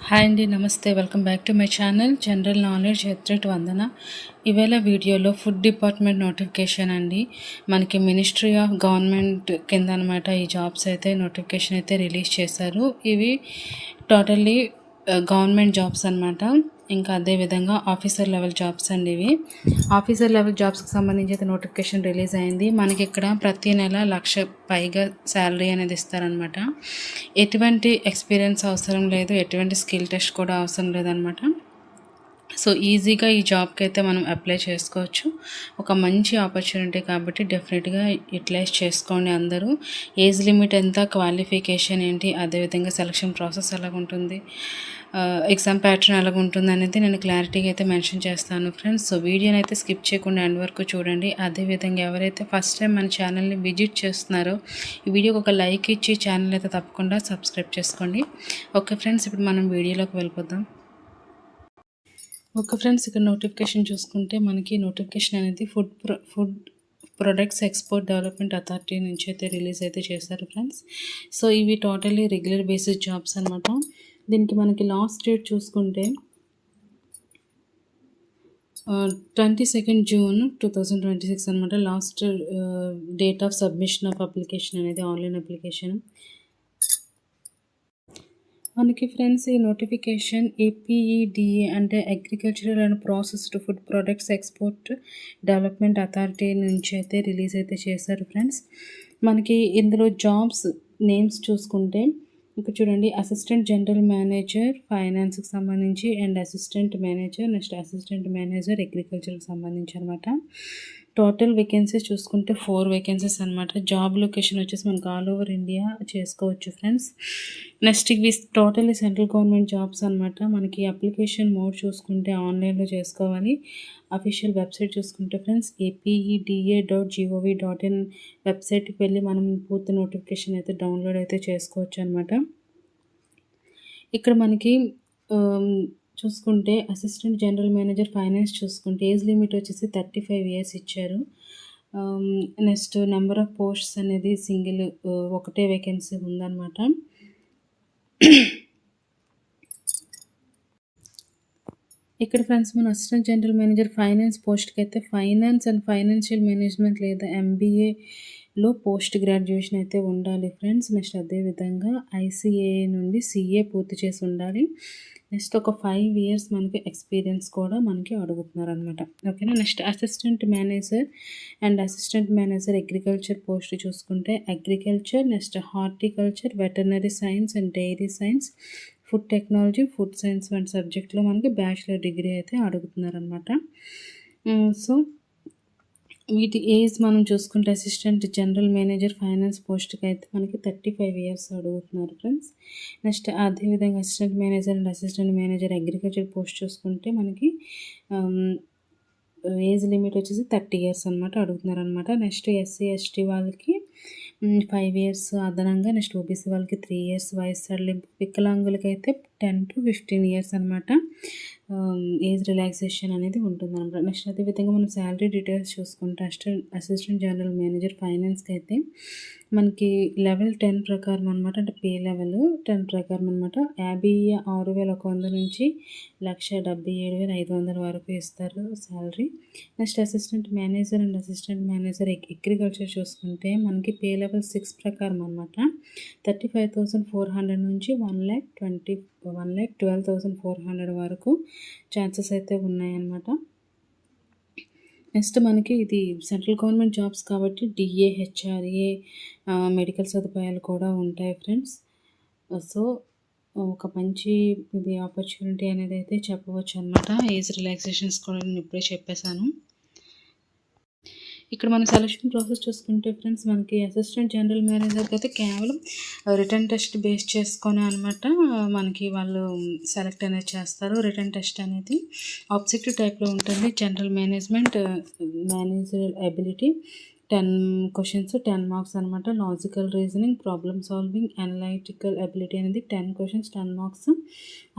Hi అండి, నమస్తే. Welcome back to my channel general knowledge ఎత్రెట్ వందన. ఇవాళ వీడియోలో ఫుడ్ డిపార్ట్మెంట్ నోటిఫికేషన్ అండి. మనకి మినిస్ట్రీ ఆఫ్ గవర్నమెంట్ కింద అనమాట ఈ జాబ్స్ అయితే నోటిఫికేషన్ అయితే రిలీజ్ చేశారు. ఇవి టోటల్లీ గవర్నమెంట్ జాబ్స్ అనమాట. ఇంకా అదేవిధంగా ఆఫీసర్ లెవెల్ జాబ్స్ అండి. ఇవి ఆఫీసర్ లెవెల్ జాబ్స్కి సంబంధించి అయితే నోటిఫికేషన్ రిలీజ్ అయింది. మనకి ఇక్కడ ప్రతి నెల 1,00,000 పైగా శాలరీ అనేది ఇస్తారనమాట. ఎటువంటి ఎక్స్పీరియన్స్ అవసరం లేదు, ఎటువంటి స్కిల్ టెస్ట్ కూడా అవసరం లేదనమాట. సో ఈజీగా ఈ జాబ్కి అయితే మనం అప్లై చేసుకోవచ్చు. ఒక మంచి ఆపర్చునిటీ కాబట్టి డెఫినెట్గా యూటిలైజ్ చేసుకోండి అందరూ. ఏజ్ లిమిట్ ఎంత, క్వాలిఫికేషన్ ఏంటి, అదేవిధంగా సెలక్షన్ ప్రాసెస్ ఎలాగుంటుంది, ఎగ్జామ్ ప్యాటర్న్ ఎలాగుంటుంది అనేది నేను క్లారిటీగా అయితే మెన్షన్ చేస్తాను ఫ్రెండ్స్. సో వీడియోని అయితే స్కిప్ చేయకుండా ఎండ్ వరకు చూడండి. అదేవిధంగా ఎవరైతే ఫస్ట్ టైం మన ఛానల్ని విజిట్ చేస్తున్నారో ఈ వీడియోకి ఒక లైక్ ఇచ్చి ఛానల్ అయితే తప్పకుండా సబ్స్క్రైబ్ చేసుకోండి. ఓకే ఫ్రెండ్స్, ఇప్పుడు మనం వీడియోలోకి వెళ్ళిపోదాం. ఓకే ఫ్రెండ్స్, ఇక్కడ నోటిఫికేషన్ చూసుకుంటే మనకి నోటిఫికేషన్ అనేది food products export development authority నుంచి అయితే రిలీజ్ అయితే చేశారు ఫ్రెండ్స్. సో ఇవి టోటల్లీ రెగ్యులర్ బేసిస్ జాబ్స్ అనమాట. దీనికి మనకి లాస్ట్ డేట్ చూసుకుంటే 22 జూన్ 2026 అనమాట. Last date of submission of application అనేది ఆన్లైన్ అప్లికేషన్. మనకి ఫ్రెండ్స్ ఈ నోటిఫికేషన్ APEDA అంటే agricultural and processed food products export development authority నుంచి అయితే రిలీజ్ అయితే చేశారు ఫ్రెండ్స్. మనకి ఇందులో జాబ్స్ నేమ్స్ చూసుకుంటే ఇక్కడ చూడండి, అసిస్టెంట్ జనరల్ మేనేజర్ ఫైనాన్స్కి సంబంధించి and assistant manager, next assistant manager అగ్రికల్చర్కి సంబంధించి అనమాట. టోటల్ వేకెన్సీస్ చూసుకుంటే 4 వేకెన్సీస్ అనమాట. జాబ్ లొకేషన్ వచ్చేసి మనకు ఆల్ ఓవర్ ఇండియా చేసుకోవచ్చు ఫ్రెండ్స్. నెక్స్ట్ ఇవి టోటల్లీ సెంట్రల్ గవర్నమెంట్ జాబ్స్ అనమాట. మనకి అప్లికేషన్ మోడ్ చూసుకుంటే ఆన్లైన్లో చేసుకోవాలి. అఫీషియల్ వెబ్సైట్ చూసుకుంటే ఫ్రెండ్స్ apeda.gov.in వెబ్సైట్కి వెళ్ళి మనం పూర్తి నోటిఫికేషన్ అయితే డౌన్లోడ్ అయితే చేసుకోవచ్చు అనమాట. ఇక్కడ మనకి చూసుకుంటే అసిస్టెంట్ జనరల్ మేనేజర్ ఫైనాన్స్ చూసుకుంటే ఏజ్ లిమిట్ వచ్చేసి 35 ఇయర్స్ ఇచ్చారు. నెక్స్ట్ నెంబర్ ఆఫ్ పోస్ట్స్ అనేది సింగిల్ ఒకటే వేకెన్సీ ఉందన్నమాట. ఇక్కడ ఫ్రెండ్స్ మన అసిస్టెంట్ జనరల్ మేనేజర్ ఫైనాన్స్ పోస్ట్కి అయితే ఫైనాన్స్ అండ్ ఫైనాన్షియల్ మేనేజ్మెంట్ లేదా MBAలో పోస్ట్ గ్రాడ్యుయేషన్ అయితే ఉండాలి ఫ్రెండ్స్. నెక్స్ట్ అదేవిధంగా ICAI నుండి CA పూర్తి చేసి ఉండాలి. నెక్స్ట్ ఒక 5 ఇయర్స్ మనకి ఎక్స్పీరియన్స్ కూడా మనకి అడుగుతున్నారు అనమాట. ఓకేనా. Next assistant manager and assistant manager agriculture post చూసుకుంటే agriculture, next horticulture, veterinary science and dairy science, food technology, food science వంటి సబ్జెక్ట్లో మనకి బ్యాచిలర్ డిగ్రీ అయితే అడుగుతున్నారనమాట. సో వీటి ఏజ్ మనం చూసుకుంటే అసిస్టెంట్ జనరల్ మేనేజర్ ఫైనాన్స్ పోస్ట్కి అయితే మనకి 35 ఇయర్స్ అడుగుతున్నారు ఫ్రెండ్స్. నెక్స్ట్ అదేవిధంగా assistant manager and assistant manager agriculture post చూసుకుంటే మనకి ఏజ్ లిమిట్ వచ్చేసి 30 ఇయర్స్ అనమాట అడుగుతున్నారనమాట. నెక్స్ట్ SC ST వాళ్ళకి 5 ఇయర్స్ అదనంగా, నెక్స్ట్ OBC వాళ్ళకి 3 ఇయర్స్ వయసు సడలింపు, వికలాంగులకి అయితే 10 to 15 ఇయర్స్ అనమాట ఏజ్ రిలాక్సేషన్ అనేది ఉంటుందన్నమాట. నెక్స్ట్ అదేవిధంగా మనం శాలరీ డీటెయిల్స్ చూసుకుంటే అసిస్టెంట్ జనరల్ మేనేజర్ ఫైనాన్స్కి అయితే మనకి లెవెల్ 10 ప్రకారం అనమాట, అంటే పే లెవెల్ 10 ప్రకారం అనమాట 56,100 నుంచి 1,77,500 వరకు ఇస్తారు salary. Next assistant manager and assistant manager agriculture చూసుకుంటే మనకి పే లెవెల్ 6 ప్రకారం అనమాట 35,400 నుంచి 1,12,400 వరకు ఛాన్సెస్ అయితే ఉన్నాయన్నమాట. నెక్స్ట్ మనకి ఇది సెంట్రల్ గవర్నమెంట్ జాబ్స్ కాబట్టి DA HRA మెడికల్ సదుపాయాలు కూడా ఉంటాయి ఫ్రెండ్స్. సో ఒక మంచి ఇది ఆపర్చునిటీ అనేది అయితే చెప్పవచ్చు అనమాట. ఏజ్ రిలాక్సేషన్స్ కూడా నేను ఇప్పుడే చెప్పేశాను. ఇక్కడ మన సెలక్షన్ ప్రాసెస్ చూసుకుంటే ఫ్రెండ్స్ మనకి అసిస్టెంట్ జనరల్ మేనేజర్కి అయితే కేవలం రిటర్న్ టెస్ట్ బేస్ చేసుకొని అనమాట మనకి వాళ్ళు సెలెక్ట్ అనేది చేస్తారు. రిటర్న్ టెస్ట్ అనేది ఆబ్జెక్టివ్ టైప్లో ఉంటుంది. General manager ability 10 questions 10 marks అనమాట. Logical reasoning, problem solving, analytical ability అనేది 10 questions 10 marks.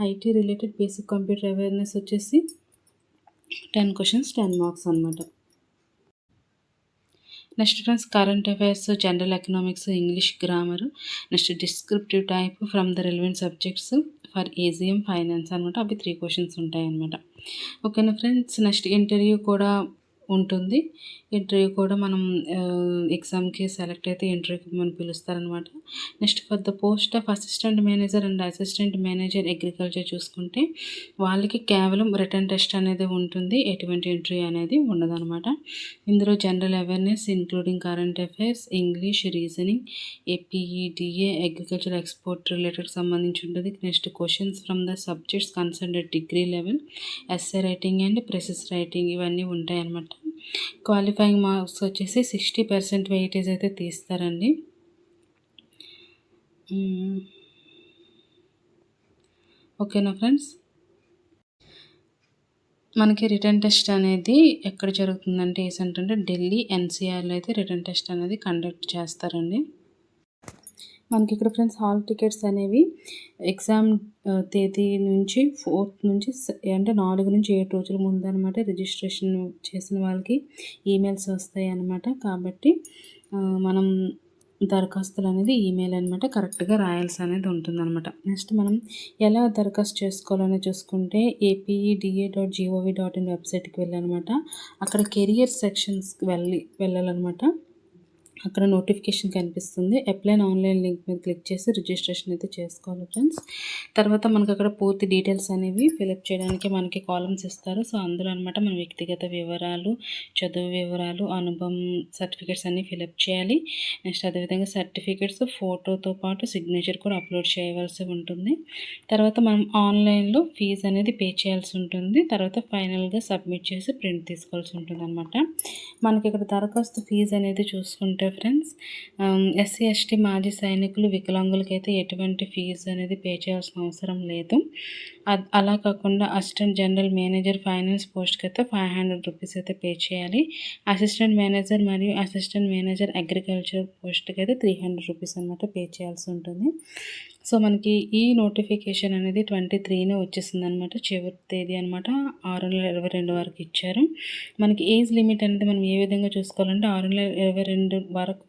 IT related basic computer awareness వచ్చేసి 10 క్వశ్చన్స్ 10 మార్క్స్ అనమాట. Next friends current affairs, general economics, English grammar, next descriptive type from the relevant subjects for EGM finance అనమాట. అవి 3 questions ఉంటాయన్నమాట. ఓకేనా friends. Next interview కూడా ఉంటుంది. Interview కూడా మనం ఎగ్జామ్కి సెలెక్ట్ అయితే ఇంటర్వ్యూకి మనం పిలుస్తారనమాట. Next for the post of assistant manager and assistant manager agriculture చూసుకుంటే వాళ్ళకి కేవలం రిటర్న్ టెస్ట్ అనేది ఉంటుంది, ఎటువంటి ఇంటర్వ్యూ అనేది ఉండదన్నమాట. ఇందులో general awareness including current affairs, English, reasoning, APEDA, agriculture export related సంబంధించి ఉంటుంది. Next questions from the subjects concern at degree level, essay writing and precis writing ఇవన్నీ ఉంటాయి అన్నమాట. క్వాలిఫైయింగ్ మార్క్స్ వచ్చేసి 60% వెయిటేజ్ అయితే తీస్తారండి. ఓకేనా ఫ్రెండ్స్. మనకి రిటర్న్ టెస్ట్ అనేది ఎక్కడ జరుగుతుందంటే ఏ సెంటర్ అంటే ఢిల్లీ, ఎన్సీఆర్లో అయితే రిటర్న్ టెస్ట్ అనేది కండక్ట్ చేస్తారండి. మనకి ఇక్కడ ఫ్రెండ్స్ హాల్ టికెట్స్ అనేవి ఎగ్జామ్ తేదీ నుంచి 4th నుంచి అంటే 4 నుంచి 7 రోజుల ముందు అనమాట రిజిస్ట్రేషన్ చేసిన వాళ్ళకి ఈమెయిల్స్ వస్తాయి అన్నమాట. కాబట్టి మనం దరఖాస్తులు అనేది ఈమెయిల్ అనమాట కరెక్ట్గా రాయాల్సి అనేది ఉంటుందన్నమాట. నెక్స్ట్ మనం ఎలా దరఖాస్తు చేసుకోవాలని చూసుకుంటే apeda.gov.in వెబ్సైట్కి వెళ్ళాలన్నమాట. అక్కడ కెరియర్ సెక్షన్స్కి వెళ్ళాలన్నమాట. అక్కడ నోటిఫికేషన్ కనిపిస్తుంది. అప్లై ఆన్లైన్ లింక్ మీద క్లిక్ చేసి రిజిస్ట్రేషన్ అయితే చేసుకోవాలి ఫ్రెండ్స్. తర్వాత మనకు అక్కడ పూర్తి డీటెయిల్స్ అనేవి ఫిలప్ చేయడానికి మనకి కాలమ్స్ ఇస్తారు. సో అందులో అనమాట మన వ్యక్తిగత వివరాలు, చదువు వివరాలు, అనుభవం సర్టిఫికేట్స్ అన్నీ ఫిలప్ చేయాలి. నెక్స్ట్ అదేవిధంగా సర్టిఫికేట్స్ ఫోటోతో పాటు సిగ్నేచర్ కూడా అప్లోడ్ చేయవలసి ఉంటుంది. తర్వాత మనం ఆన్లైన్లో ఫీజు అనేది పే చేయాల్సి ఉంటుంది. తర్వాత ఫైనల్గా సబ్మిట్ చేసి ప్రింట్ తీసుకోవాల్సి ఉంటుంది అనమాట. మనకి ఇక్కడ దరఖాస్తు ఫీజు అనేది చూసుకుంటే ఫ్రెండ్స్ ఎస్సీ, ఎస్టీ, మాజీ సైనికులు, వికలాంగులకి అయితే ఎటువంటి ఫీజు అనేది పే చేయాల్సిన అవసరం లేదు. అలా కాకుండా అసిస్టెంట్ జనరల్ మేనేజర్ ఫైనాన్స్ పోస్ట్కి అయితే 500 రూపీస్ అయితే పే చేయాలి. అసిస్టెంట్ మేనేజర్ మరియు అసిస్టెంట్ మేనేజర్ అగ్రికల్చర్ పోస్ట్కి అయితే 300 రూపీస్ అనమాట పే చేయాల్సి ఉంటుంది. సో మనకి ఈ నోటిఫికేషన్ అనేది 23నే వచ్చేసింది అనమాట. చివరి తేదీ అనమాట 6/22 వరకు ఇచ్చారు. మనకి ఏజ్ లిమిట్ అనేది మనం ఏ విధంగా చూసుకోవాలంటే 6/22 వరకు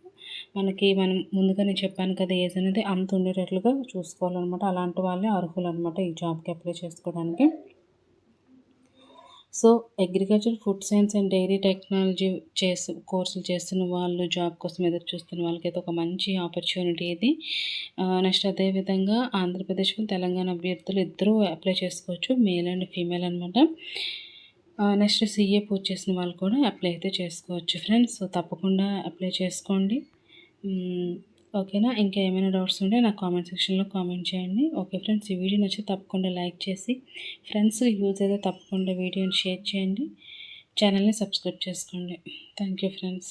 మనం ముందుగానే చెప్పాను కదా ఏజ్ అనేది అంత ఉండేటట్లుగా చూసుకోవాలన్నమాట. అలాంటి వాళ్ళే అర్హులు అనమాట ఈ జాబ్కి అప్లై చేసుకోవడానికి. So agriculture, food science and dairy technology కోర్సులు చేస్తున్న వాళ్ళు, జాబ్ కోసం ఎదురు చూస్తున్న వాళ్ళకైతే ఒక మంచి ఆపర్చునిటీ ఇది. నెక్స్ట్ అదేవిధంగా ఆంధ్రప్రదేశ్, తెలంగాణ అభ్యర్థులు ఇద్దరూ అప్లై చేసుకోవచ్చు, మేల్ అండ్ ఫీమేల్ అనమాట. నెక్స్ట్ సీఏ పూర్తి చేసిన వాళ్ళు కూడా అప్లై అయితే చేసుకోవచ్చు ఫ్రెండ్స్. సో తప్పకుండా అప్లై చేసుకోండి. ఓకేనా. ఇంకా ఏమైనా డౌట్స్ ఉంటే నాకు కామెంట్ సెక్షన్లో కామెంట్ చేయండి. ఓకే ఫ్రెండ్స్, ఈ వీడియో నచ్చితే తప్పకుండా లైక్ చేసి ఫ్రెండ్స్కి యూజ్ అయితే తప్పకుండా వీడియోని షేర్ చేయండి. ఛానల్ని సబ్స్క్రైబ్ చేసుకోండి. Thank you friends.